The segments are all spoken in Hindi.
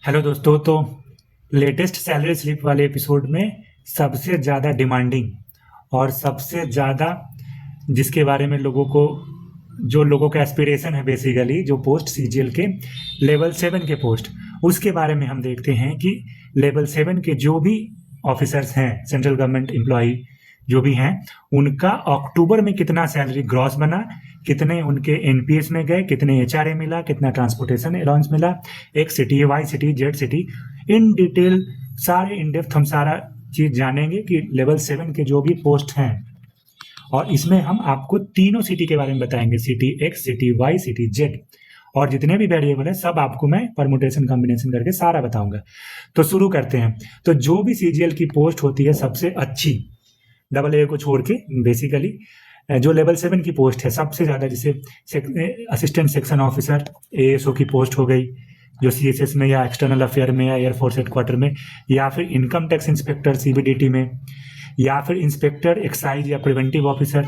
हेलो दोस्तों। तो लेटेस्ट सैलरी स्लिप वाले एपिसोड में सबसे ज़्यादा डिमांडिंग और सबसे ज़्यादा जिसके बारे में लोगों का एस्पिरेशन है, बेसिकली जो पोस्ट सीजीएल के लेवल 7 के पोस्ट, उसके बारे में हम देखते हैं कि लेवल 7 के जो भी ऑफिसर्स हैं, सेंट्रल गवर्नमेंट एम्प्लॉई जो भी हैं, उनका अक्टूबर में कितना सैलरी ग्रॉस बना, कितने उनके एनपीएस में गए, कितने एचआरए मिला, कितना ट्रांसपोर्टेशन अलाउंस मिला, X city, Y city, Z city, in detail सारे इन डेप्थ हम सारा चीज़ जानेंगे कि लेवल 7 के जो भी पोस्ट हैं। और इसमें हम आपको तीनों सिटी के बारे में बताएंगे, city X, city Y, city Z, और जितने भी वेरिएबल है सब आपको मैं परमुटेशन कॉम्बिनेशन करके सारा बताऊंगा। तो शुरू करते हैं। तो जो भी सीजीएल की पोस्ट होती है सबसे अच्छी, डबल ए को छोड़ के, बेसिकली जो लेवल 7 की पोस्ट है सबसे ज़्यादा, जैसे असिस्टेंट सेक्शन ऑफिसर एएसओ की पोस्ट हो गई, जो सीएसएस में या एक्सटर्नल अफेयर में या एयरफोर्स हेडक्वार्टर में, या फिर इनकम टैक्स इंस्पेक्टर सीबीडीटी में, या फिर इंस्पेक्टर एक्साइज या प्रिवेंटिव ऑफिसर,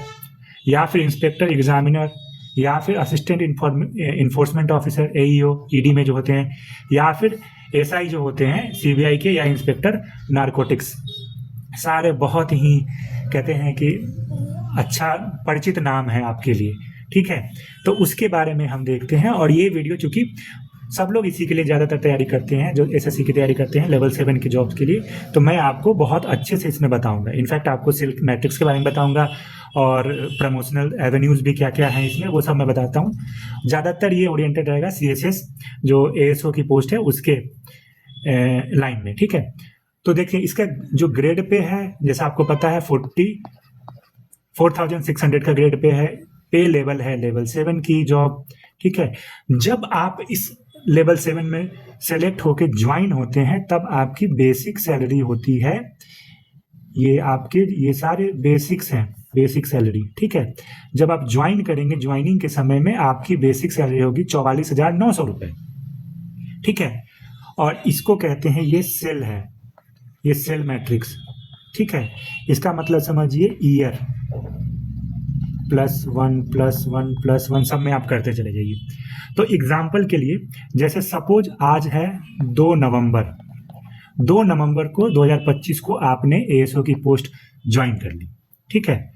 या फिर इंस्पेक्टर एग्जामिनर, या फिर assistant enforcement officer AEO ED में जो होते हैं, या फिर एसआई जो होते हैं सीबीआई के, या इंस्पेक्टर नारकोटिक्स। सारे बहुत ही कहते हैं कि अच्छा परिचित नाम है आपके लिए, ठीक है। तो उसके बारे में हम देखते हैं। और ये वीडियो चूंकि सब लोग इसी के लिए ज़्यादातर तैयारी करते हैं, जो एसएससी की तैयारी करते हैं लेवल 7 की जॉब्स के लिए, तो मैं आपको बहुत अच्छे से इसमें बताऊंगा। इनफैक्ट आपको सिल्क मैट्रिक्स के बारे में बताऊंगा, और प्रमोशनल एवेन्यूज़ भी क्या क्या हैं इसमें, वो सब मैं बताता हूँ। ज़्यादातर ये ओरिएंटेड रहेगा सीएसएस जो एएसओ की पोस्ट है उसके लाइन में, ठीक है। तो देखिए इसका जो ग्रेड पे है, जैसा आपको पता है 44,600 का ग्रेड पे है, पे लेवल है लेवल 7 की जॉब, ठीक है। जब आप इस लेवल 7 में सेलेक्ट होके ज्वाइन होते हैं तब आपकी बेसिक सैलरी होती है, ये सारे बेसिक्स हैं, बेसिक सैलरी, ठीक है। जब आप ज्वाइन करेंगे, ज्वाइनिंग के समय में आपकी बेसिक सैलरी होगी 44,900 रुपये, ठीक है। और इसको कहते हैं, ये सेल है, ये सेल मैट्रिक्स, ठीक है। इसका मतलब समझिए ईयर +1 सब में आप करते चले जाइए। तो एग्जाम्पल के लिए, जैसे सपोज आज है 2 नवंबर को 2025 को आपने एएसओ की पोस्ट ज्वाइन कर ली, ठीक है।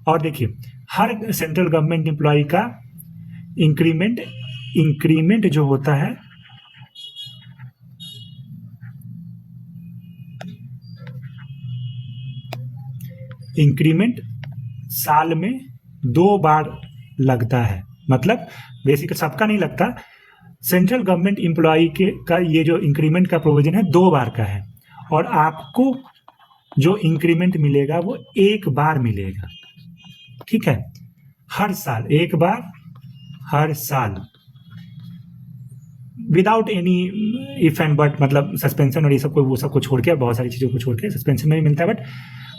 और देखिए हर सेंट्रल गवर्नमेंट एम्प्लॉय का इंक्रीमेंट जो होता है, इंक्रीमेंट साल में 2 बार लगता है। मतलब बेसिक सबका नहीं लगता, सेंट्रल गवर्नमेंट एम्प्लॉय का ये जो इंक्रीमेंट का प्रोविजन है 2 बार का है, और आपको जो इंक्रीमेंट मिलेगा वो 1 बार मिलेगा, ठीक है। हर साल 1 बार, हर साल, without any if and but, मतलब सस्पेंशन और ये सब को, वो सबको छोड़ के, बहुत सारी चीज़ों को छोड़ के, सस्पेंशन में भी मिलता है बट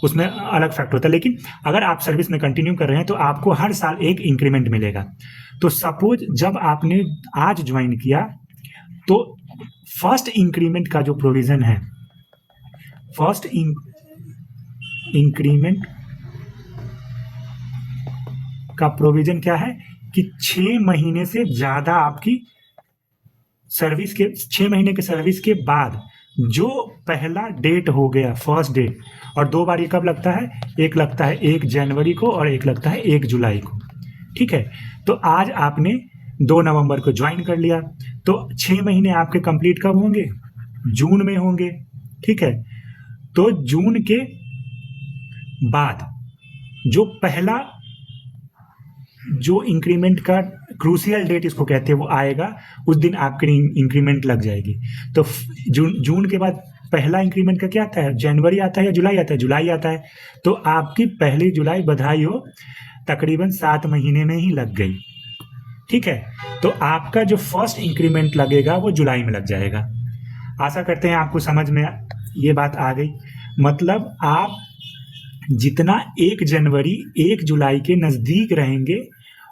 उसमें अलग फैक्ट होता है। लेकिन अगर आप सर्विस में कंटिन्यू कर रहे हैं तो आपको हर साल 1 इंक्रीमेंट मिलेगा। तो सपोज जब आपने आज ज्वाइन किया तो फर्स्ट इंक्रीमेंट का जो प्रोविजन है, फर्स्ट इंक्रीमेंट का प्रोविजन क्या है कि 6 महीने से ज़्यादा आपकी सर्विस के, 6 महीने के सर्विस के बाद जो पहला डेट हो गया, फर्स्ट डेट, और 2 बार ये कब लगता है, एक लगता है 1 जनवरी को और एक लगता है 1 जुलाई को, ठीक है। तो आज आपने 2 नवंबर को ज्वाइन कर लिया, तो 6 महीने आपके कंप्लीट कब होंगे, जून में होंगे, ठीक है। तो जून के बाद जो पहला जो इंक्रीमेंट का क्रूशियल डेट इसको कहते हैं वो आएगा, उस दिन आपकी इंक्रीमेंट लग जाएगी। तो जून के बाद पहला इंक्रीमेंट का क्या आता है, जनवरी आता है या जुलाई आता है, जुलाई आता है। तो आपकी पहली जुलाई, बधाई हो, तकरीबन 7 महीने में ही लग गई, ठीक है। तो आपका जो फर्स्ट इंक्रीमेंट लगेगा वो जुलाई में लग जाएगा। आशा करते हैं आपको समझ में ये बात आ गई। मतलब आप जितना 1 जनवरी 1 जुलाई के नज़दीक रहेंगे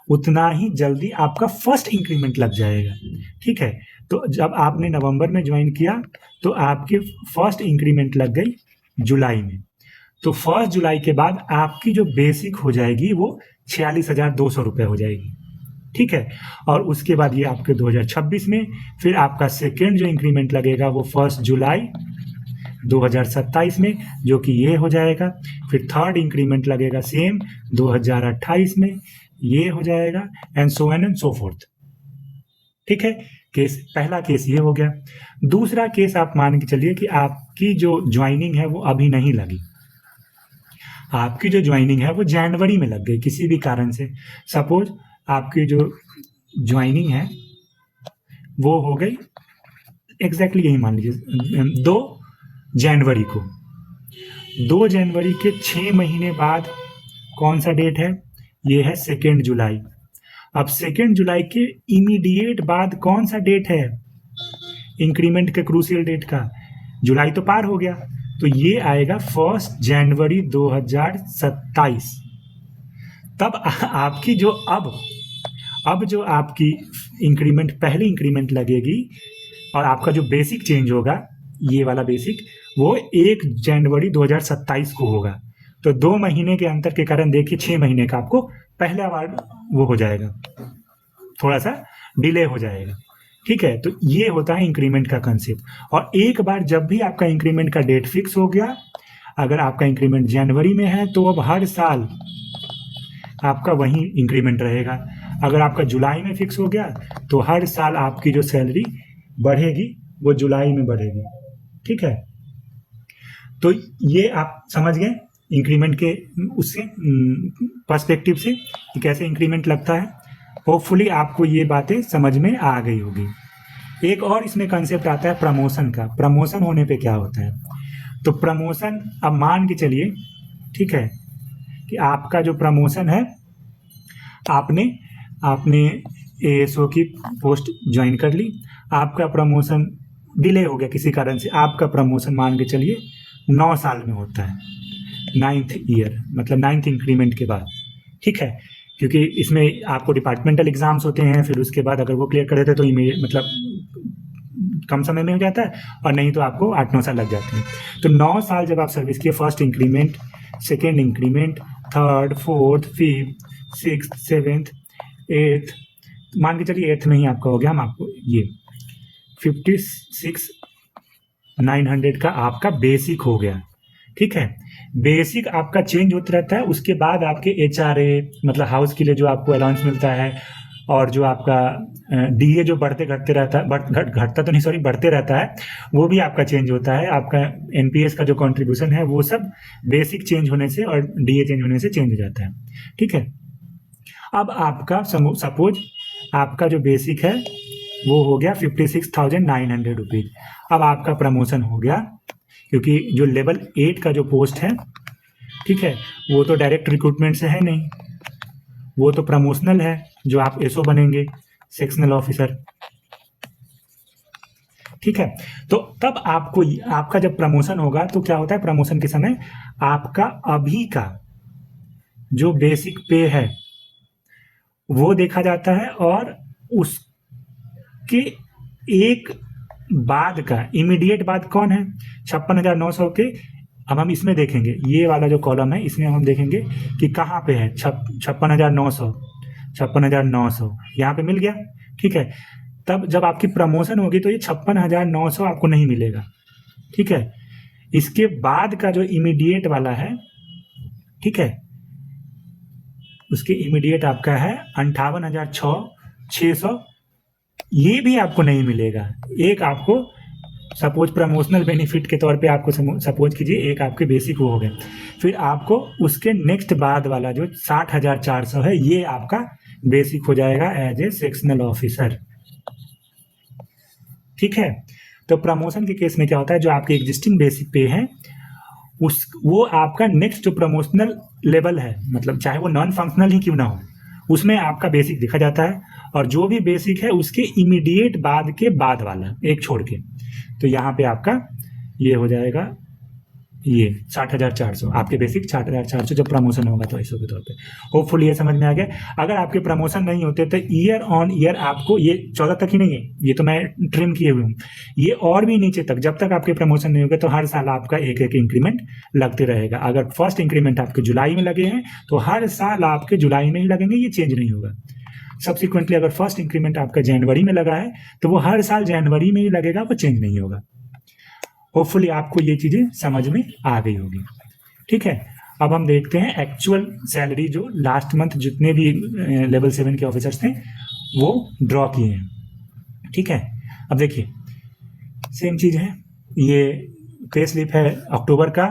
उतना ही जल्दी आपका फर्स्ट इंक्रीमेंट लग जाएगा, ठीक है। तो जब आपने नवंबर में ज्वाइन किया तो आपकी फर्स्ट इंक्रीमेंट लग गई जुलाई में। तो 1 जुलाई के बाद आपकी जो बेसिक हो जाएगी वो 46,200 रुपये हो जाएगी, ठीक है। और उसके बाद ये आपके 2026 में फिर आपका सेकेंड जो इंक्रीमेंट लगेगा वो 1 जुलाई 2027 में, जो कि ये हो जाएगा। फिर थर्ड इंक्रीमेंट लगेगा सेम 2028 में, ये हो जाएगा, and so on and so forth. ठीक है, केस पहला केस ये हो गया। दूसरा केस आप मान के चलिए कि आपकी जो ज्वाइनिंग है वो अभी नहीं लगी, आपकी जो ज्वाइनिंग है वो जनवरी में लग गई किसी भी कारण से। सपोज आपकी जो ज्वाइनिंग है वो हो गई एग्जैक्टली यही मान लीजिए 2 जनवरी को। 2 जनवरी के 6 महीने बाद कौन सा डेट है, ये है 2 जुलाई। अब 2 जुलाई के इमीडिएट बाद कौन सा डेट है इंक्रीमेंट के क्रूशियल डेट का, जुलाई तो पार हो गया, तो ये आएगा 1 जनवरी 2027। तब आपकी जो अब जो आपकी इंक्रीमेंट पहली इंक्रीमेंट लगेगी और आपका जो बेसिक चेंज होगा, ये वाला बेसिक, वो 1 जनवरी 2027 को होगा। तो 2 महीने के अंतर के कारण देखिए 6 महीने का आपको पहला बार वो हो जाएगा, थोड़ा सा डिले हो जाएगा। ठीक है, तो ये होता है इंक्रीमेंट का कंसेप्ट। और एक बार जब भी आपका इंक्रीमेंट का डेट फिक्स हो गया, अगर आपका इंक्रीमेंट जनवरी में है तो अब हर साल आपका वही इंक्रीमेंट रहेगा। अगर आपका जुलाई में फिक्स हो गया तो हर साल आपकी जो सैलरी बढ़ेगी वो जुलाई में बढ़ेगी। ठीक है, तो ये आप समझ गए इंक्रीमेंट के उससे पर्सपेक्टिव से कि कैसे इंक्रीमेंट लगता है। होपफुली आपको ये बातें समझ में आ गई होगी। एक और इसमें कंसेप्ट आता है प्रमोशन का। प्रमोशन होने पे क्या होता है, तो प्रमोशन अब मान के चलिए, ठीक है, कि आपका जो प्रमोशन है, आपने एएसओ की पोस्ट ज्वाइन कर ली, आपका प्रमोशन डिले हो गया किसी कारण से, आपका प्रमोशन मान के चलिए 9 साल में होता है, 9th ईयर मतलब 9th इंक्रीमेंट के बाद। ठीक है, क्योंकि इसमें आपको डिपार्टमेंटल एग्जाम्स होते हैं, फिर उसके बाद अगर वो क्लियर कर देते तो मतलब कम समय में हो जाता है, और नहीं तो आपको 8-9 साल लग जाते हैं। तो 9 साल जब आप सर्विस किए, first increment, second increment, third, fourth, fifth, 6th, 7th, 8th, मान के चलिए 8th में ही आपका हो गया, हम आपको ये 56,900 का आपका बेसिक हो गया। ठीक है, बेसिक आपका चेंज होता रहता है, उसके बाद आपके एचआरए मतलब हाउस के लिए जो आपको अलाउंस मिलता है, और जो आपका डीए जो बढ़ते घटते रहता है, घटता तो नहीं सॉरी बढ़ते रहता है, वो भी आपका चेंज होता है। आपका एनपीएस का जो कंट्रीब्यूशन है वो सब बेसिक चेंज होने से और डीए चेंज होने से चेंज हो जाता है। ठीक है, अब आपका सपोज आपका जो बेसिक है वो हो गया 56,900 रुपीज। अब आपका प्रमोशन हो गया, क्योंकि जो लेवल 8 का जो पोस्ट है, ठीक है, वो तो डायरेक्ट रिक्रूटमेंट से है नहीं, वो तो प्रमोशनल है, जो आप एसओ बनेंगे, सेक्शनल ऑफिसर। ठीक है, तो तब आपको आपका जब प्रमोशन होगा तो क्या होता है, प्रमोशन के समय आपका अभी का जो बेसिक पे है वो देखा जाता है, और उसके एक बाद का इमीडिएट बाद कौन है, 56,900 के। अब हम इसमें देखेंगे, ये वाला जो कॉलम है इसमें हम देखेंगे कि कहाँ पे है 56,900 यहाँ पे मिल गया। ठीक है, तब जब आपकी प्रमोशन होगी तो ये 56,900 आपको नहीं मिलेगा। ठीक है, इसके बाद का जो इमीडिएट वाला है, ठीक है, उसके इमीडिएट आपका है 58,600, ये भी आपको नहीं मिलेगा। एक आपको सपोज प्रमोशनल बेनिफिट के तौर पे आपको सपोज कीजिए एक आपके बेसिक वो हो गए, फिर आपको उसके नेक्स्ट बाद वाला जो 60,400 है ये आपका बेसिक हो जाएगा एज ए सेक्शनल ऑफिसर। ठीक है, तो प्रमोशन के केस में क्या होता है, जो आपके एग्जिस्टिंग बेसिक पे है वो आपका नेक्स्ट जो प्रमोशनल लेवल है, मतलब चाहे वो नॉन फंक्शनल ही क्यों ना हो, उसमें आपका बेसिक देखा जाता है, और जो भी बेसिक है उसके इमीडिएट बाद के बाद वाला एक छोड़ के, तो यहाँ पे आपका ये हो जाएगा ये 60,400, आपके बेसिक 60,400 जब प्रमोशन होगा तो ऐसे के तौर पे। होपफुली ये समझ में आ गया। अगर आपके प्रमोशन नहीं होते तो ईयर ऑन ईयर आपको, ये 14 तक ही नहीं है, ये तो मैं ट्रिम किए हुए हूँ, ये और भी नीचे तक जब तक आपके प्रमोशन नहीं होगा तो हर साल आपका एक एक इंक्रीमेंट लगते रहेगा। अगर फर्स्ट इंक्रीमेंट आपके जुलाई में लगे हैं तो हर साल आपके जुलाई में ही लगेंगे, ये चेंज नहीं होगा। सब्सिक्वेंटली अगर फर्स्ट इंक्रीमेंट आपका जनवरी में लगा है तो वो हर साल जनवरी में ही लगेगा, वो चेंज नहीं होगा। होपफुली आपको ये चीज़ें समझ में आ गई होगी। ठीक है, अब हम देखते हैं एक्चुअल सैलरी जो लास्ट मंथ जितने भी लेवल 7 के ऑफिसर्स थे वो ड्रॉ किए हैं। ठीक है, अब देखिए सेम चीज़ है, ये पे स्लिप है अक्टूबर का,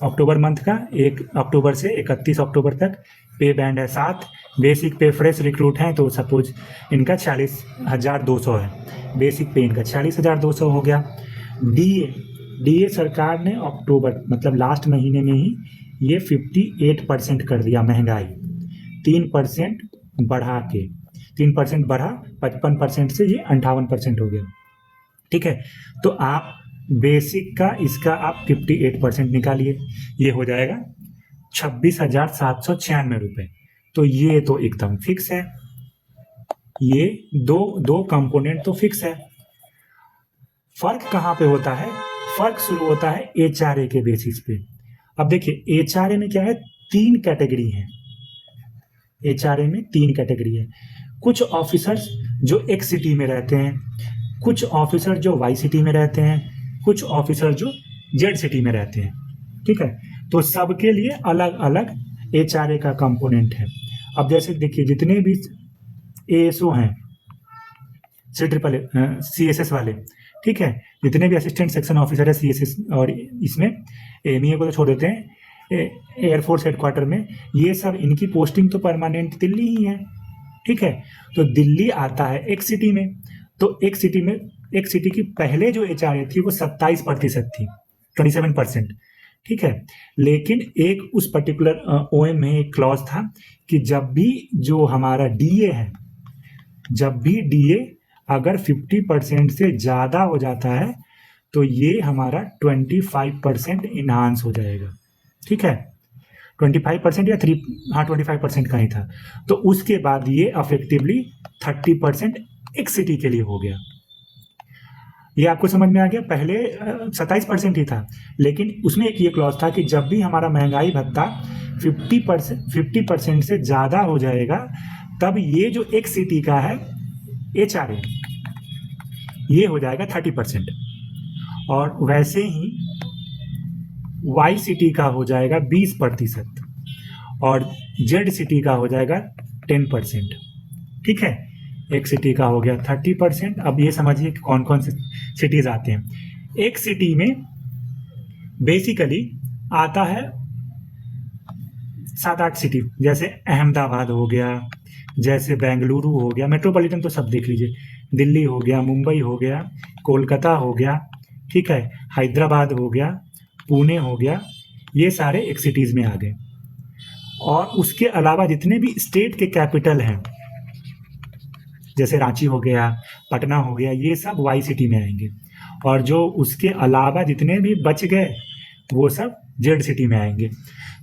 अक्टूबर मंथ का, 1 अक्टूबर से 31 अक्टूबर तक। पे बैंड है 7, बेसिक पे फ्रेश रिक्रूट हैं तो सपोज इनका 40,200 है, बेसिक पे इनका 40,200 हो गया। डीए सरकार ने अक्टूबर मतलब लास्ट महीने में ही ये 58% कर दिया महंगाई, 3% बढ़ा के, 3% बढ़ा 55% से ये 58% हो गया। ठीक है, तो आप बेसिक का इसका आप 58% निकालिए, ये हो जाएगा 26,796 रुपये। तो ये तो एकदम फिक्स है, ये दो कंपोनेंट तो फिक्स है। फर्क कहाँ पे होता है? फर्क शुरू होता है एचआरए के बेसिस पे। अब देखिए एचआरए में क्या है, 3 कैटेगरी है। एचआरए में 3 कैटेगरी है। कुछ ऑफिसर्स जो एक सिटी में रहते हैं, कुछ ऑफिसर जो वाई सिटी में रहते हैं, कुछ ऑफिसर जो जेड सिटी में रहते हैं। ठीक है, तो सबके लिए अलग अलग एचआरए का कंपोनेंट है। अब जैसे देखिए जितने भी एएसओ हैं, सीएसएस वाले, ठीक है, जितने भी असिस्टेंट सेक्शन ऑफिसर है सीएसएस, और इसमें एमईए को तो छोड़ देते हैं, एयरफोर्स हेडक्वार्टर में, ये सब इनकी पोस्टिंग तो परमानेंट दिल्ली ही है। ठीक है, तो दिल्ली आता है एक सिटी में, तो एक सिटी की पहले जो एचआरए थी वो 27% थी, 27%। ठीक है, लेकिन एक उस पर्टिकुलर ओएम में एक क्लॉज था कि जब भी जो हमारा डीए है, जब भी डीए अगर 50% से ज़्यादा हो जाता है तो ये हमारा 25% इन्हांस हो जाएगा। ठीक है, 25% या 25% का ही था। तो उसके बाद ये अफेक्टिवली 30% एक सिटी के लिए हो गया। ये आपको समझ में आ गया? पहले 27% ही था, लेकिन उसमें एक ये क्लॉज था कि जब भी हमारा महंगाई भत्ता 50% से ज़्यादा हो जाएगा तब ये जो एक सिटी का है एचआरए, ये हो जाएगा 30%, और वैसे ही वाई सिटी का हो जाएगा 20% और जेड सिटी का हो जाएगा 10%। ठीक है, एक सिटी का हो गया 30%। अब ये समझिए कि कौन कौन से सिटीज आते हैं। एक सिटी में बेसिकली आता है 7-8 सिटी, जैसे अहमदाबाद हो गया, जैसे बेंगलुरु हो गया, मेट्रोपॉलिटन तो सब देख लीजिए, दिल्ली हो गया, मुंबई हो गया, कोलकाता हो गया, ठीक है, हैदराबाद हो गया, पुणे हो गया, ये सारे एक सिटीज़ में आ गए। और उसके अलावा जितने भी स्टेट के कैपिटल हैं, जैसे रांची हो गया, पटना हो गया, ये सब वाई सिटी में आएंगे। और जो उसके अलावा जितने भी बच गए वो सब जेड सिटी में आएंगे।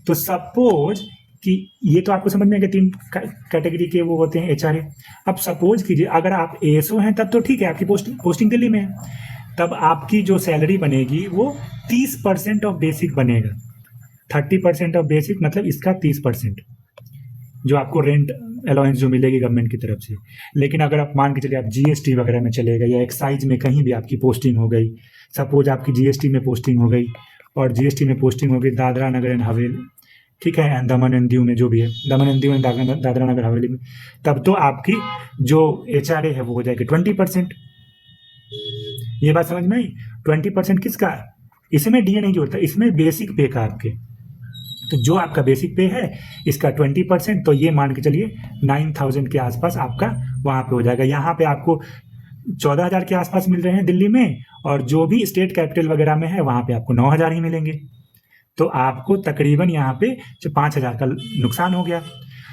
तो सपोज कि ये तो आपको समझ में आ गया, 3 कैटेगरी के वो होते हैं एचआरए। अब सपोज कीजिए अगर आप एएसओ हैं तब तो ठीक है, आपकी पोस्टिंग दिल्ली में है, तब आपकी जो सैलरी बनेगी वो 30% ऑफ बेसिक बनेगा। 30% ऑफ बेसिक मतलब इसका 30% जो आपको रेंट अलाउंस जो मिलेगी गवर्नमेंट की तरफ से। लेकिन अगर आप मान के चलिए आप जीएसटी वगैरह में चले गए या एक्साइज में कहीं भी आपकी पोस्टिंग हो गई, सपोज आपकी जीएसटी में पोस्टिंग हो गई, और जीएसटी में पोस्टिंग हो गई दादरा नगर एंड हवेली, ठीक है, दमन एंड दीव में जो भी है, दमन एंड दीव एंड दादरा नगर हवेली में, तब तो आपकी जो एचआरए है वो हो जाएगी 20%। ये बात समझ में आई? 20% किसका? इसमें डीए नहीं जोड़ता, इसमें बेसिक पे का आपके। तो जो आपका बेसिक पे है इसका 20%, तो ये मान के चलिए 9,000 के आसपास आपका वहाँ पे हो जाएगा। यहाँ पे आपको 14,000 के आसपास मिल रहे हैं दिल्ली में, और जो भी स्टेट कैपिटल वगैरह में है वहाँ पे आपको 9,000 ही मिलेंगे। तो आपको तकरीबन यहाँ पे 5,000 का नुकसान हो गया।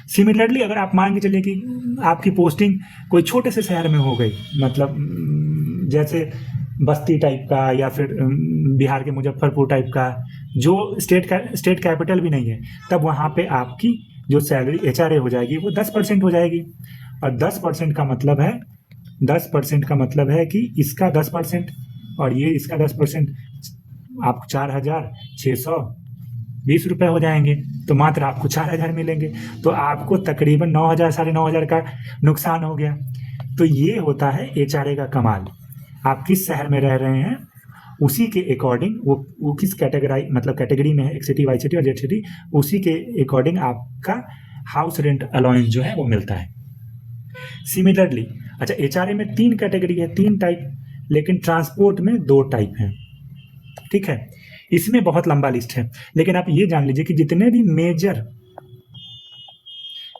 सिमिलरली अगर आप मान के चलिए कि आपकी पोस्टिंग कोई छोटे से शहर में हो गई, मतलब जैसे बस्ती टाइप का या फिर बिहार के मुजफ्फरपुर टाइप का, जो स्टेट कैपिटल भी नहीं है, तब वहाँ पे आपकी जो सैलरी एचआरए हो जाएगी वो 10% हो जाएगी। और 10% का मतलब है 10% का मतलब है कि इसका 10% और ये इसका 10%, आप 4,600 ₹20 हो जाएंगे, तो मात्र आपको 4,000 मिलेंगे। तो आपको तकरीबन 9,000 साढ़े 9,000 का नुकसान हो गया। तो ये होता है HRA का कमाल। आप किस शहर में रह रहे हैं उसी के अकॉर्डिंग वो किस कैटेगरी में है, एक सिटी, वाई सिटी और जेड सिटी, उसी के अकॉर्डिंग आपका हाउस रेंट अलाउंस जो है वो मिलता है। सिमिलरली अच्छा, HRA में 3 कैटेगरी है, 3 टाइप, लेकिन ट्रांसपोर्ट में 2 टाइप हैं। ठीक है, इसमें बहुत लंबा लिस्ट है, लेकिन आप ये जान लीजिए कि जितने भी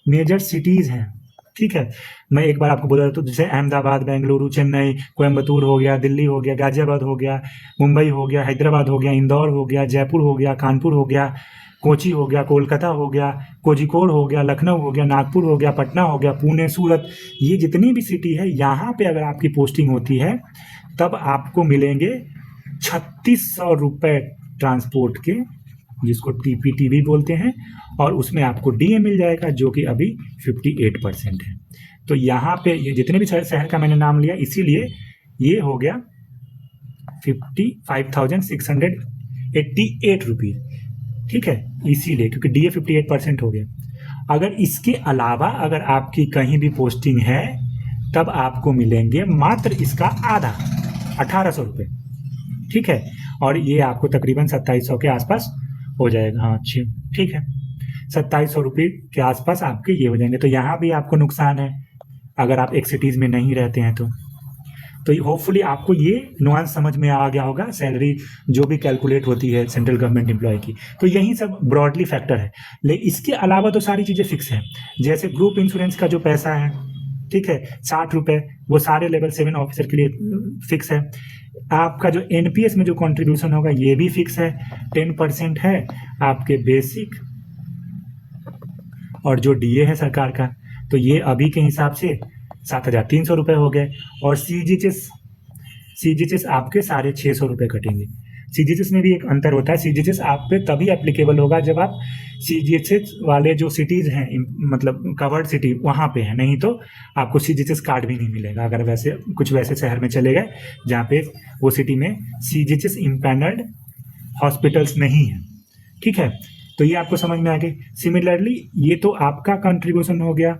मेजर सिटीज हैं, ठीक है, मैं एक बार आपको बोल रहा था, जैसे अहमदाबाद, बेंगलुरु, चेन्नई, कोयम्बतूर हो गया, दिल्ली हो गया, गाजियाबाद हो गया, मुंबई हो गया, हैदराबाद हो गया, इंदौर हो गया, जयपुर हो गया, कानपुर हो गया, कोची हो गया, कोलकाता हो गया, कोझिकोड हो गया, लखनऊ हो गया, नागपुर हो गया, पटना हो गया, पुणे, सूरत, ये जितनी भी सिटी है, यहाँ पे अगर आपकी पोस्टिंग होती है तब आपको मिलेंगे 3600 रुपये ट्रांसपोर्ट के, जिसको TPT भी बोलते हैं, और उसमें आपको DA मिल जाएगा जो कि अभी 58% है। तो यहाँ पे ये जितने भी शहर का मैंने नाम लिया, इसीलिए ये हो गया 55,688 रुपीज़। ठीक है, इसीलिए क्योंकि DA 58% हो गया। अगर इसके अलावा अगर आपकी कहीं भी पोस्टिंग है तब आपको मिलेंगे मात्र इसका आधा, 1800 रुपये। ठीक है, और ये आपको तकरीबन 2700 के आसपास हो जाएगा। हाँ अच्छी, ठीक है, 2700 रुपये के आसपास आपके ये हो जाएंगे। तो यहाँ भी आपको नुकसान है अगर आप एक सिटीज़ में नहीं रहते हैं तो होपफुली आपको ये नुआंस समझ में आ गया होगा, सैलरी जो भी कैलकुलेट होती है सेंट्रल गवर्नमेंट एम्प्लॉय की। तो यही सब ब्रॉडली फैक्टर है, लेकिन इसके अलावा तो सारी चीज़ें फिक्स हैं। जैसे ग्रुप इंश्योरेंस का जो पैसा है, ठीक है, 60 रुपये, वो सारे लेवल 7 ऑफिसर के लिए फिक्स है। आपका जो NPS में जो कंट्रीब्यूशन होगा ये भी फिक्स है, 10% है आपके बेसिक, और जो DA है सरकार का, तो ये अभी के हिसाब से 7,300 रुपये हो गए। और CGHS आपके 650 रुपये कटेंगे। CGHS में भी एक अंतर होता है, CGHS आप पे तभी एप्लीकेबल होगा जब आप CGHS वाले जो सिटीज़ हैं, मतलब कवर्ड सिटी, वहाँ पे है, नहीं तो आपको CGHS कार्ड भी नहीं मिलेगा अगर वैसे शहर में चले गए जहाँ पे वो सिटी में CGHS इम्पैनल्ड हॉस्पिटल्स नहीं है। ठीक है, तो ये आपको समझ में आ गई। सिमिलरली ये तो आपका कंट्रीब्यूशन हो गया।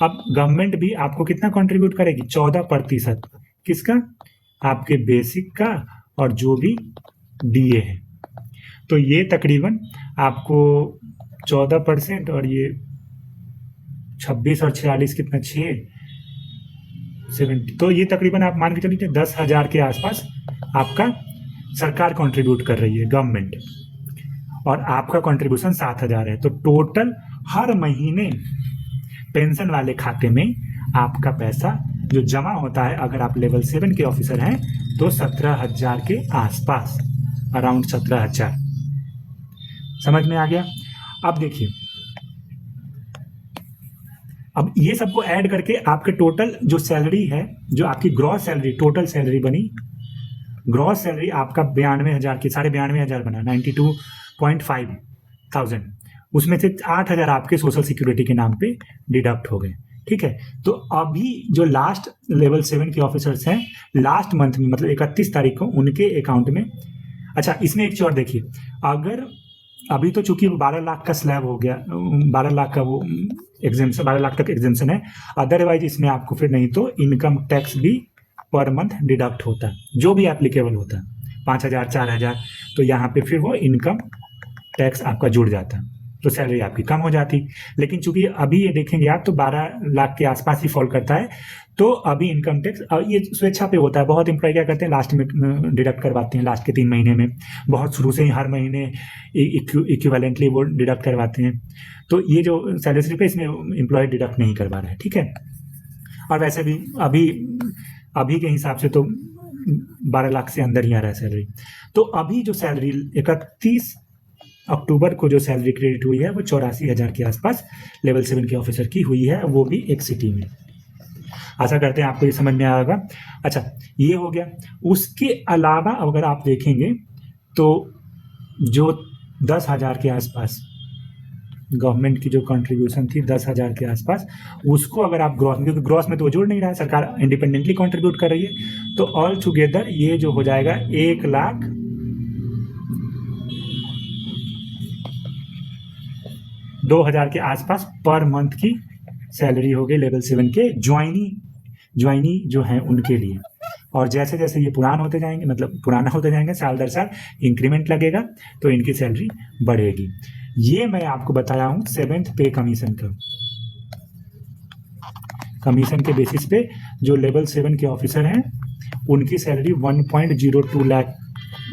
अब गवर्नमेंट भी आपको कितना कंट्रीब्यूट करेगी? 14%। किसका? आपके बेसिक का और जो भी DA है। तो ये तकरीबन आपको 14% और ये 26 और 46 कितना, 70, तो ये तकरीबन आप मान के चलिए 10,000 के आसपास आपका सरकार कंट्रीब्यूट कर रही है, गवर्नमेंट, और आपका कंट्रीब्यूशन 7,000 है। तो टोटल हर महीने पेंशन वाले खाते में आपका पैसा जो जमा होता है, अगर आप लेवल 7 के ऑफिसर हैं तो 17,000 के आसपास, अराउंड 17,000। समझ में आ गया? अब देखिए, अब ये सबको ऐड करके आपके टोटल जो सैलरी है, जो आपकी ग्रॉस सैलरी, टोटल सैलरी बनी, ग्रॉस सैलरी आपका 92,000 की, 92,500 बना, 92.5 थाउजेंड। उसमें से 8,000 आपके सोशल सिक्योरिटी के नाम पे डिडक्ट हो गए। ठीक है, तो अभी जो लास्ट लेवल 7 के ऑफिसर्स हैं, लास्ट मंथ में, मतलब 31 तारीख को उनके अकाउंट में, अच्छा इसमें एक चीज और देखिए, अगर अभी तो चूंकि 12 लाख का स्लैब हो गया, 12 लाख का वो एग्जेम्पशन, 12 लाख तक एग्जेम्पशन है, अदरवाइज इसमें आपको फिर नहीं तो इनकम टैक्स भी पर मंथ डिडक्ट होता है, जो भी एप्लीकेबल होता है, 5,000 4,000, तो यहाँ पे फिर वो इनकम टैक्स आपका जुड़ जाता है, तो सैलरी आपकी कम हो जाती। लेकिन चूंकि अभी ये देखेंगे आप तो 12 लाख के आसपास ही फॉल करता है, तो अभी इनकम टैक्स ये स्वेच्छा पे होता है। बहुत एम्प्लॉय क्या करते हैं, लास्ट में डिडक्ट करवाते हैं, लास्ट के 3 महीने में, बहुत शुरू से ही हर महीने इक्विवेलेंटली वो डिडक्ट करवाते हैं। तो ये जो सैलरी स्लिप है इसमें एम्प्लॉय डिडक्ट नहीं करवा रहा है। ठीक है, और वैसे भी अभी के हिसाब से तो 12 लाख से अंदर ही आ रहा है सैलरी। तो अभी जो सैलरी 31 अक्टूबर को जो सैलरी क्रेडिट हुई है वो 84,000 के आसपास लेवल 7 के ऑफिसर की हुई है, वो भी एक सिटी में। आशा करते हैं आपको ये समझ में आएगा। अच्छा, ये हो गया। उसके अलावा अगर आप देखेंगे तो जो 10,000 के आसपास गवर्नमेंट की जो कंट्रीब्यूशन थी 10,000 के आसपास, उसको अगर आप ग्रॉस में, क्योंकि ग्रॉस में तो जोड़ नहीं रहा है, सरकार इंडिपेंडेंटली कंट्रीब्यूट कर रही है, तो ऑल टुगेदर ये जो हो जाएगा 1,00,000 2000 के आसपास पर मंथ की सैलरी हो गई लेवल 7 के ज्वाइनी जो हैं उनके लिए। और जैसे जैसे ये पुराना होते जाएंगे साल दर साल इंक्रीमेंट लगेगा तो इनकी सैलरी बढ़ेगी। ये मैं आपको बताया हूँ 7th पे कमीशन का। कमीशन के बेसिस पे जो लेवल 7 के ऑफिसर हैं उनकी सैलरी 1.02 लाख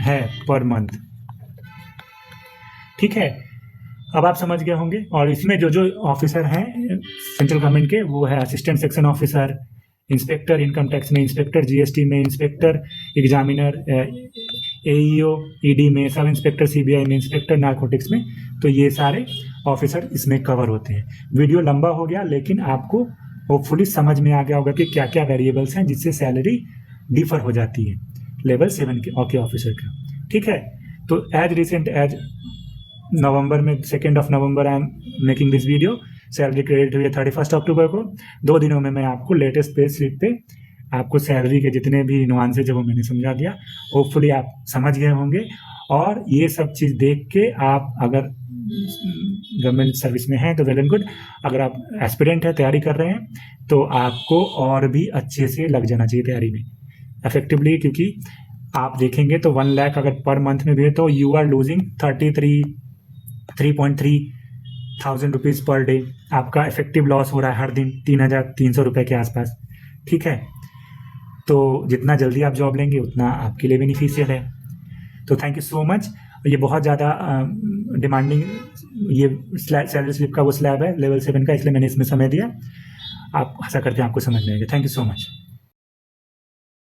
है पर मंथ। ठीक है, अब आप समझ गए होंगे। और इसमें जो जो ऑफिसर हैं सेंट्रल गवर्नमेंट के वो है assistant section officer, inspector income tax में, इंस्पेक्टर जीएसटी में, इंस्पेक्टर एग्जामिनर एईओ ईडी में, सब इंस्पेक्टर सीबीआई में, इंस्पेक्टर नारकोटिक्स में। तो ये सारे ऑफिसर इसमें कवर होते हैं। वीडियो लंबा हो गया लेकिन आपको होपफुली समझ में आ गया होगा कि क्या क्या वेरिएबल्स हैं जिससे सैलरी डिफर हो जाती है लेवल 7 के ऑफिसर का। ठीक है, तो एज रिसेंट एज नवंबर में 2 November I am making this video. Salary credit हुई है 31 अक्टूबर को। 2 दिनों में मैं आपको लेटेस्ट पे स्लिप पे आपको सैलरी के जितने भी नुआंसेज है वो मैंने समझा दिया। होपफुली आप समझ गए होंगे। और ये सब चीज़ देख के आप अगर गवर्नमेंट सर्विस में हैं तो वेल एंड गुड। अगर आप एस्पिरेंट है, तैयारी कर रहे हैं, तो आपको और भी अच्छे से लग जाना चाहिए तैयारी में इफेक्टिवली। क्योंकि आप देखेंगे तो 1 लाख अगर पर मंथ में भी है तो you are losing 3.3 thousand rupees per day. आपका इफेक्टिव लॉस हो रहा है हर दिन 3,300 रुपये के आसपास। ठीक है, तो जितना जल्दी आप जॉब लेंगे उतना आपके लिए बेनिफिशियल है। तो थैंक यू सो मच। ये बहुत ज़्यादा डिमांडिंग ये सैलरी स्लिप का वो स्लैब है लेवल 7 का, इसलिए मैंने इसमें समय दिया। आप आशा करते हैं आपको समझ में आएगा। Thank you so much.